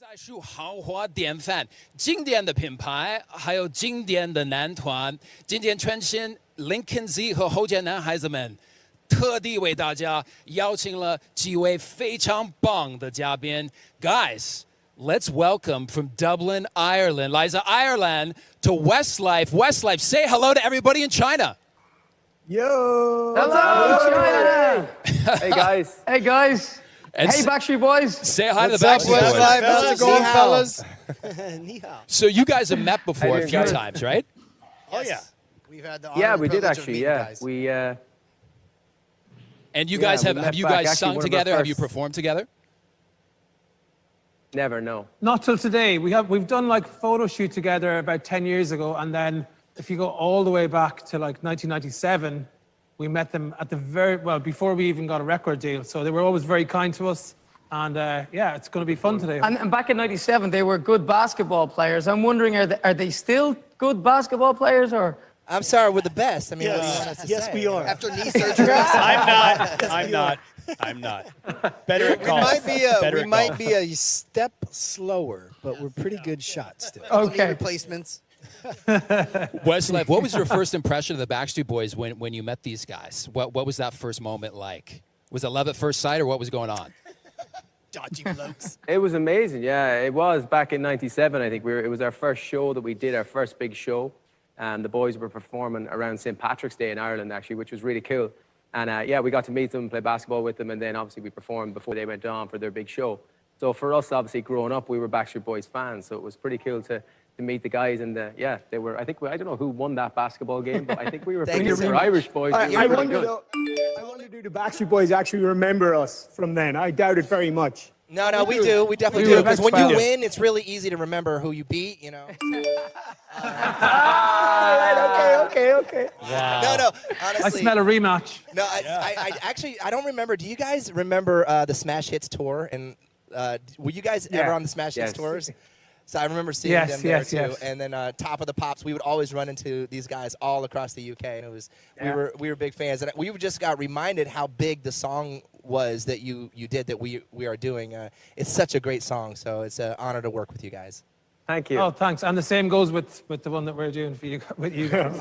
赛树豪华典范，经典的品牌，还有经典的男团。今天全新 Lincoln Z 和后街男孩子们，特地为大家邀请了几位非常棒的嘉宾。Guys, let's welcome from Dublin, Ireland, Liza Ireland to Westlife. Westlife, say hello to everybody in China. Yo! Hello, China! Hey, guys. Hey, guys. And Hey, Backstreet Boys. Say hi to the What's up, Backstreet Boys. Westlife? How's it going, Ni hao. fellas? So you guys have met before a doing, few guys? times, right? Oh, yeah. We've had the honor Yeah, and we did privilege of actually. meeting Yeah, guys. we. And you Yeah, guys we have met you back, guys actually, sung one of our together? Have you first- performed together? Never, no. Not till today. We've done like photo shoot together about 10 years ago, and then if you go all the way back to like 1997, we met them at the before we even got a record deal. So they were always very kind to us, and yeah, it's going to be fun today. And back in '97, they were good basketball players. I'm wondering, are they still good basketball players, or? I'm sorry, we're the best. I mean, what do you want us to Yes, say? we are. After knee surgery. I'm not. Better at We golf. might be Better we at might golf. be a step slower, but we're pretty good shots still. Knee Okay. replacements. Westlife, what was your first impression of the Backstreet Boys when you met these guys? What was that first moment like? Was it love at first sight, or what was going on? Dodgy blokes. It was amazing. Yeah, it was back in '97. I think it was our first show that we did, our first big show, and the boys were performing around St. Patrick's Day in Ireland, actually, which was really cool. And yeah, we got to meet them, play basketball with them, and then obviously we performed before they went on for their big show. So for us, obviously growing up, we were Backstreet Boys fans, so it was pretty cool to meet the guys. And yeah, they were. I don't know who won that basketball game, but I think we were Thank pretty you, good. sir. We're Irish boys. We were I pretty wonder, good. I wonder, do the Backstreet Boys actually remember us from then? I doubt it very much. No, we do. We definitely We do. do. Because when you Yeah. win, it's really easy to remember who you beat, you know. Okay. No, honestly. I smell a rematch. No, I actually, I don't remember. Do you guys remember the Smash Hits tour? And were you guys ever Yeah. on the Smash Hits Yes. tours? So I remember seeing Yes, them there yes, too. yes. And then Top of the Pops, we would always run into these guys all across the UK, and it was we were big fans. And we just got reminded how big the song was that you did that we are doing. It's such a great song, so it's an honor to work with you guys. Thank you. Oh, thanks. And the same goes with the one that we're doing for you, with you guys,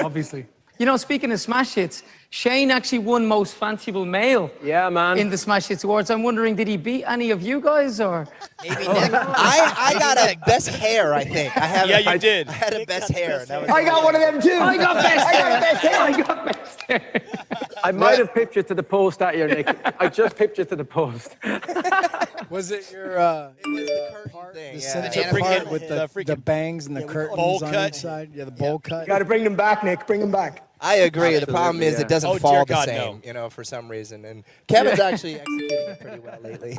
obviously. You know, speaking of smash hits, Shane actually won Most Fanciable Male Yeah, man. in the Smash Hits Awards. I'm wondering, did he beat any of you guys, or? Maybe Nick. I got a best hair, I think. I have. Yeah, you did. I had a best hair. That was I got one of them too. I got best hair. I got best hair. I might have pipped you to the post that year, Nick. I just pipped you to the post. Was it your It was the curtain thing. the Yeah. center Banana part part with with the the freaking- bangs and the curtains bowl on cut. each side? Yeah, the bowl cut. Got to bring them back, Nick. Bring them back. I agree. The problem is yeah. it doesn't Oh, dear fall the God, same, no. you know, for some reason. And Kevin's actually executing it pretty well lately.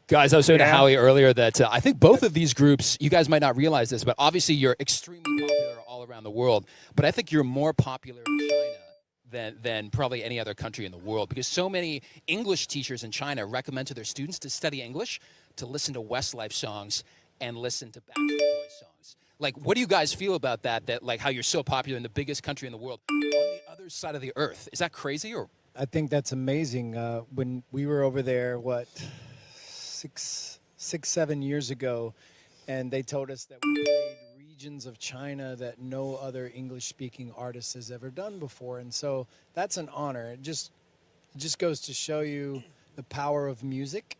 Guys, I was saying to Yeah. Howie earlier that I think both of these groups, you guys might not realize this, but obviously you're extremely popular all around the world. But I think you're more popular in China than probably any other country in the world, because so many English teachers in China recommend to their students to study English, to listen to Westlife songs, and listen to Backstreet Boys songs. Like, what do you guys feel about that? That like how you're so popular in the biggest country in the world on the other side of the earth? Is that crazy or? I think that's amazing. When we were over there, six, 7 years ago, and they told us that we played regions of China that no other English-speaking artist has ever done before, and so that's an honor. It just goes to show you the power of music,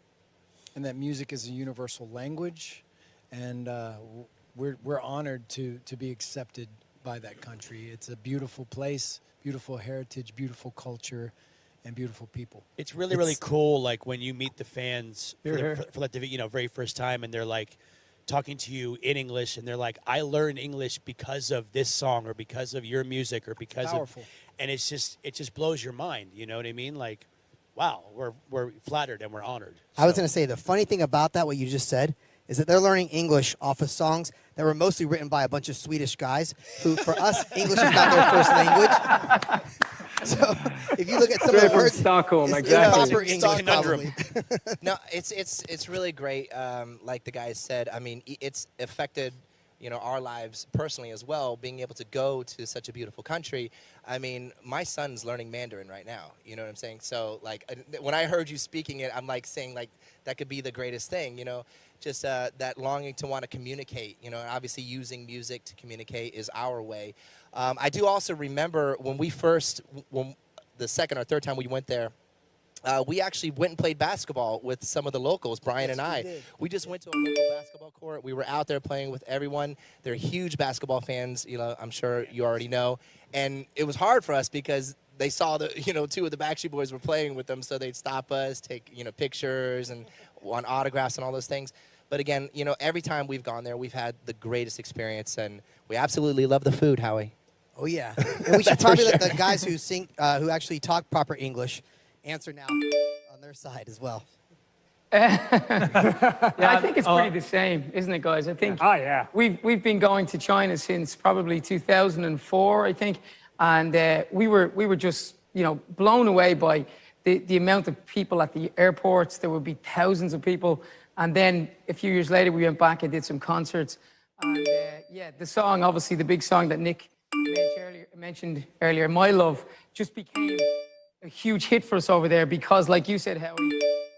and that music is a universal language, and we're honored to be accepted by that country. It's a beautiful place, beautiful heritage, beautiful culture, and beautiful people. It's really cool, like when you meet the fans Here, for like the very first time, and they're like talking to you in English, and they're like, "I learned English because of this song, or because of your music, or because Powerful. of," and it just blows your mind. You know what I mean? Like, wow, we're flattered and we're honored. I was going to say, the funny thing about that, what you just said, is that they're learning English off of songs that were mostly written by a bunch of Swedish guys who, for us, English is not their first language. So if you look at some Straight of the from words, Stockholm, it's exactly. proper English Conundrum. probably. No, it's really great. Like the guys said, I mean, it's affected, our lives personally as well, being able to go to such a beautiful country. I mean, my son's learning Mandarin right now. You know what I'm saying? So, like, when I heard you speaking it, I'm like saying, like, that could be the greatest thing, just that longing to want to communicate, and obviously using music to communicate is our way. I do also remember when the second or third time we went there, we actually went and played basketball with some of the locals, Brian and I. We just went to a local basketball court. We were out there playing with everyone. They're huge basketball fans, I'm sure you already know. And it was hard for us because they saw the, two of the Backstreet Boys were playing with them, so they'd stop us, take, pictures and want autographs and all those things. But again, every time we've gone there, we've had the greatest experience, and we absolutely love the food, Howie. Oh, yeah. And we should probably let the guys who sing, who actually talk proper English answer now on their side as well. I think it's pretty the same, isn't it, guys? I think we've been going to China since probably 2004, I think, and we were just blown away by the amount of people at the airports. There would be thousands of people, and then a few years later we went back and did some concerts. And the song, obviously the big song that Nick mentioned earlier, "My Love," just became a huge hit for us over there because, like you said, Howie,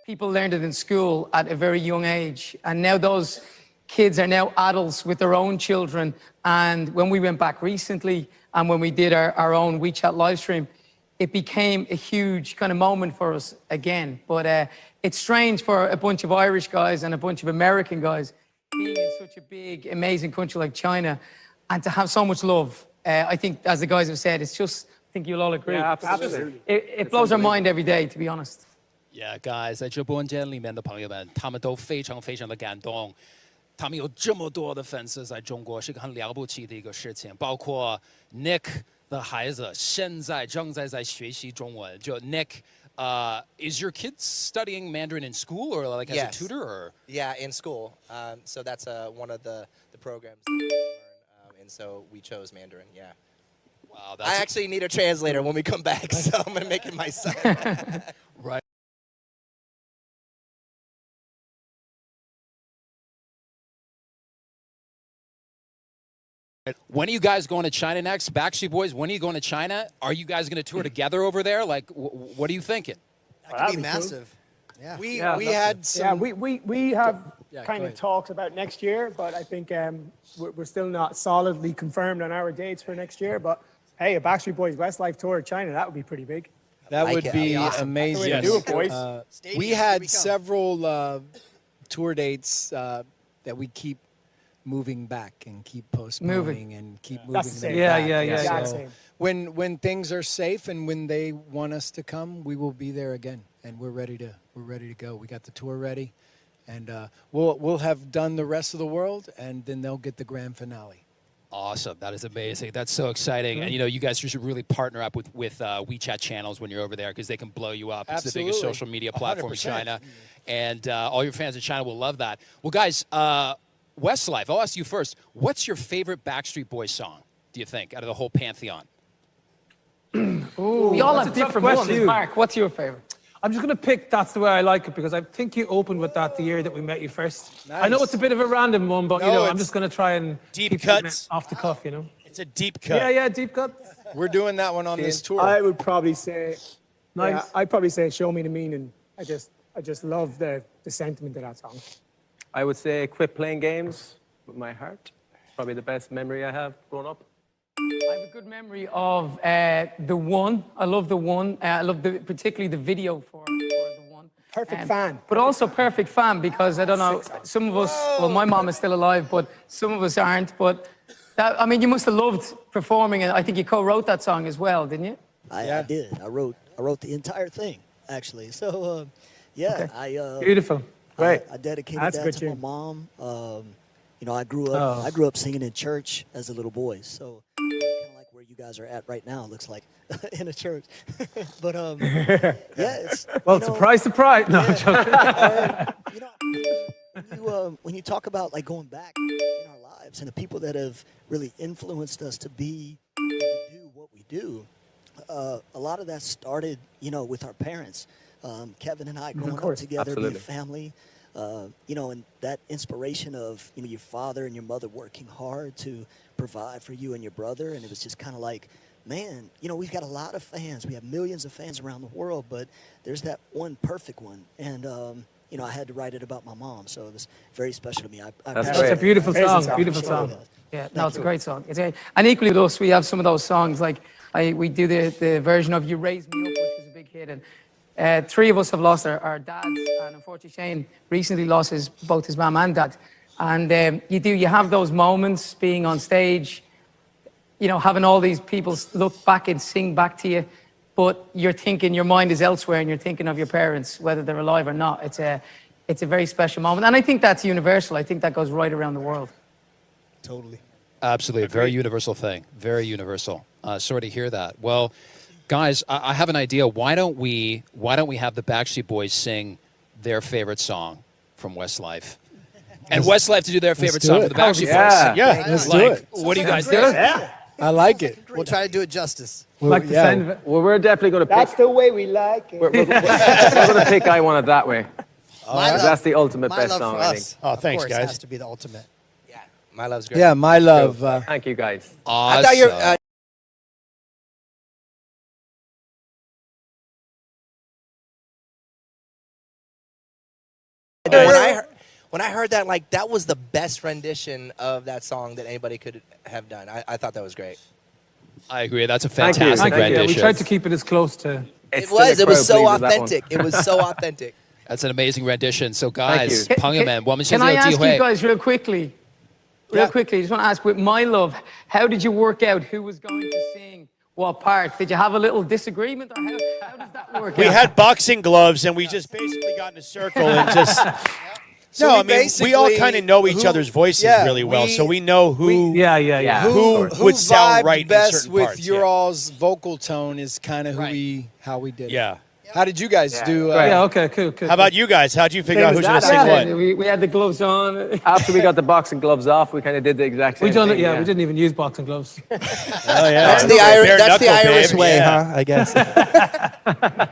people learned it in school at a very young age, and now those kids are now adults with their own children. And when we went back recently and when we did our own WeChat live stream, it became a huge kind of moment for us again. But it's strange for a bunch of Irish guys and a bunch of American guys being in such a big, amazing country like China and to have so much love. I think, as the guys have said, it's just, I think you'll all agree. Yeah, absolutely. It blows our mind every day, to be honest. Yeah, guys， 在直播间里面的朋友们，他们都非常非常的感动。他们有这么多的粉丝在中国，是个很了不起的一个事情。包括 Nick 的孩子现在正在学习中文。就 Nick, is your kid studying Mandarin in school or like as a tutor? Or? Yeah, in school. So that's one of the programs that we learn, and so we chose Mandarin. Yeah. Wow, I actually need a translator when we come back, so I'm gonna make it my son. Right. When are you guys going to China next? Backstreet Boys, when are you going to China? Are you guys going to tour together over there? Like, what are you thinking? That could be massive. Cool. Yeah. We had some... we have kind of talked about next year, but I think we're still not solidly confirmed on our dates for next year. But hey, a Backstreet Boys Westlife tour of China, that would be pretty big. That would be amazing. That's the way to do it, boys. We had several tour dates that we keep moving back and keep postponing and keep moving That's the them same. back. So when things are safe and when they want us to come, we will be there again, and we're ready to go. We got the tour ready, and we'll have done the rest of the world, and then they'll get the grand finale. Awesome. That is amazing. That's so exciting. And, you guys should really partner up with WeChat channels when you're over there because they can blow you up. It's the biggest social media platform in China. And all your fans in China will love that. Well, guys, Westlife, I'll ask you first. What's your favorite Backstreet Boys song, do you think, out of the whole pantheon? We all have different ones. Mark, what's your favorite? I'm just going to pick That's the Way I Like It because I think you opened with that the year that we met you first. Nice. I know it's a bit of a random one, but, I'm just going to try and deep cuts off the cuff, It's a deep cut. Yeah, deep cut. We're doing that one on this tour. I would probably say, Nice. I'd probably say Show Me the Meaning. I just love the sentiment of that song. I would say Quit Playing Games with My Heart. It's probably the best memory I have growing up. I have a good memory of The One. I love The One. I love particularly the video for The One. Perfect Fan. But also Perfect Fan because, I don't know, some of us, well, my mom is still alive, but some of us aren't. But, you must have loved performing, and I think you co-wrote that song as well, didn't you? I did. I wrote the entire thing, actually. So, Beautiful. Great. I dedicated That's that good to my tune. mom. I grew up singing in church as a little boy. So kind of like where you guys are at right now, it looks like in a church. But it's surprise. No, I'm joking. when you talk about like going back in our lives and the people that have really influenced us to be and to do what we do, a lot of that started, with our parents. Kevin and I growing up together, being a family. you know, and that inspiration of, you know, your father and your mother working hard to provide for you and your brother. And it was just kind of like, man, you know, we've got a lot of fans. We have millions of fans around the world, but there's that one perfect one. And, you know, I had to write it about my mom, so it was very special to me. That's a beautiful song, beautiful song. Yeah, no, it's a great song. And equally with us, we have some of those songs, like we do the version of You Raised Me Up, which was a big hit. And 3 of us have lost our dads, and unfortunately Shane recently lost both his mum and dad. And you have those moments being on stage, you know, having all these people look back and sing back to you, but you're thinking, your mind is elsewhere and you're thinking of your parents, whether they're alive or not. It's a very special moment. And I think that's universal. I think that goes right around the world. Totally. Absolutely. A very universal thing. Very universal. Sorry to hear that. Well, guys, I have an idea. Why don't we have the Backstreet Boys sing their favorite song from Westlife? And Westlife to do their favorite song for the Backstreet Boys. Yeah, let's do it. What do you guys think? Yeah. I like it. We'll try to do it justice. Like the sound of it. Well, we're definitely going to pick. That's the way we like it. We're going to pick I Want It That Way. That's the ultimate My best love song, for I think. us, Oh, thanks, of course, guys. has to be the ultimate. Yeah, My Love's great. Yeah, My Love. Thank you, guys. Awesome. I thought you're. When I heard that, like, that was the best rendition of that song that anybody could have done. I thought that was great. I agree. That's a Thank you. fantastic Thank you. rendition. We tried to keep it as close to. It was so authentic. It was so authentic. That's an amazing rendition. So, guys, Thank Can I ask you guys real quickly? I just want to ask, with My Love, how did you work out who was going to sing what part? Did you have a little disagreement, or how does that work? We had boxing gloves, and we just basically got in a circle and just. So no, I mean, we all kind of know each other's voices really well, so we know who Who would sound right best in certain with parts. your all's vocal tone is kind of how we did it. Yeah. How did you guys do? Yeah, okay, cool. How about you guys? How'd you figure out who's going to sing what? We had the gloves on. After we got the boxing gloves off, we kind of did the exact same thing. We didn't even use boxing gloves. Oh, yeah. That's the Irish way, huh? I guess.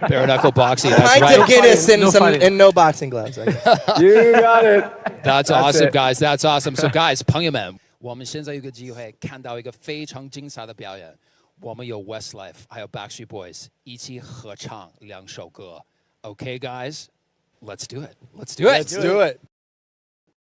Bare knuckle boxing. That's Pints right. of Guinness and no boxing gloves. I guess. You got it. That's awesome, it. guys. That's awesome. So, guys, 朋友们，我们现在有个机会看到一个非常精彩的表演。我们有 Westlife 还有 Backstreet Boys 一起合唱2首歌。Okay, guys, let's do it. Let's do it. Let's do it.